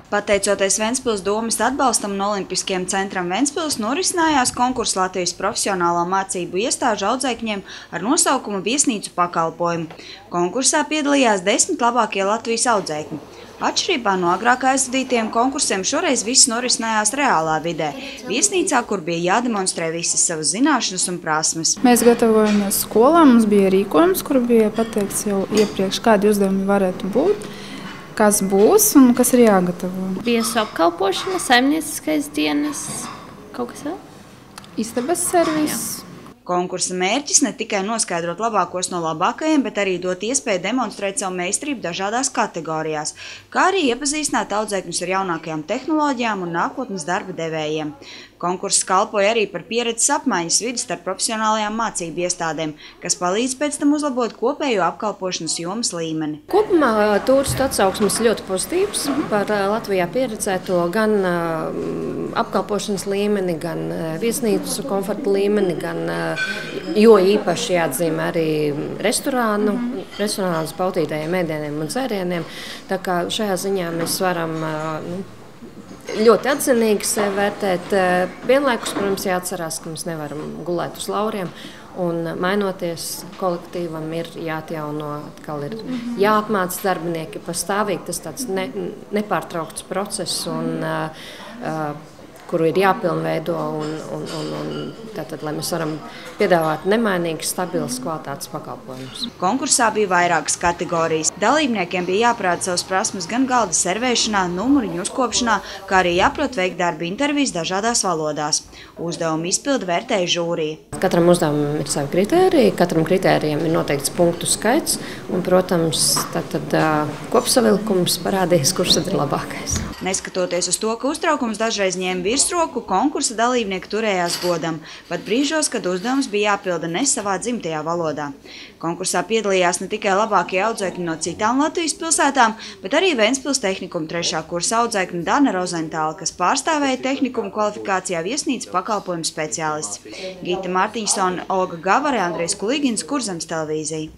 Pateicoties Ventspils domes atbalstam un Olimpiskajam centram Ventspils, norisinājās konkurss Latvijas profesionālā mācību iestāžu audzēkņiem ar nosaukumu Viesnīcu pakalpojumu. Konkursā piedalījās 10 labākie Latvijas audzēkņi. Atšķirībā no agrāk aizvadītiem konkursiem šoreiz viss norisinājās reālā vidē, viesnīcā, kur bija jādemonstrē visas savas zināšanas un prasmes. Mēs gatavojamies skolā, mums bija rīkojums, kur bija pateikts jau iepriekš, kādi uzdevumi varētu būt, kas būs un kas ir jāgatavo. Viesu apkalpošana, saimnieciskais dienas, kaut kas vēl? Istabas servis. Konkursa mērķis ne tikai noskaidrot labākos no labākajiem, bet arī dot iespēju demonstrēt savu meistarību dažādās kategorijās, kā arī iepazīstināt audzēkņus ar jaunākajām tehnoloģijām un nākotnes darba devējiem. Konkurss kalpoja arī par pieredzes apmaiņas vidi starp profesionālajām mācību iestādēm, kas palīdz pēc tam uzlabot kopējo apkalpošanas jomas līmeni. Kopumā turistu atsauksmes ļoti pozitīvs par Latvijā pieredzēto gan apkalpošanas līmeni, gan viesnīcu komforta līmeni, gan, jo īpaši jāatzīmē arī restorānus bautītajiem ēdieniem un dzērieniem. Tā kā šajā ziņā mēs varam ļoti atzinīgi sevi vērtēt. Vienlaikus, protams, jāatcerās, ka mēs nevaram gulēt uz lauriem. Un mainoties kolektīvam ir jāatjauno, atkal ir jāapmāca darbinieki pastāvīgi. Tas tāds nepārtraukts process, kuru ir jāpilnveido, tātad, lai mēs varam piedāvāt nemainīgas, stabilas kvalitātes pakalpojumus. Konkursā bija vairākas kategorijas. Dalībniekiem bija jāprāda savas prasmes gan galda servēšanā, numuriņu uzkopšanā, kā arī jāprot veikt darba intervijas dažādās valodās. Uzdevumu izpildu vērtēja žūrija. Katram uzdevumam ir savi kritēriji, katram kritērijam ir noteikts punktu skaits, un, protams, tad kopsavilkums parādīs, kurš tad ir labākais. Neskatoties uz to, ka uztraukums dažreiz ņēma virsroku, konkursa dalībnieki turējās godam, pat brīžos, kad uzdevums bija jāpilda ne savā dzimtajā valodā. Konkursā piedalījās ne tikai labākie audzēkņi no citām Latvijas pilsētām, bet arī Ventspils tehnikuma 3. kursa audzēkņi Dana Rozentāla, kas pārstāvēja tehnikuma kvalifikācijā viesnīcu pakalpojumu speciālists. Gita Martiņsona, Olga Gavare, Andrejs Kulīgins, Kurzemes televīzija.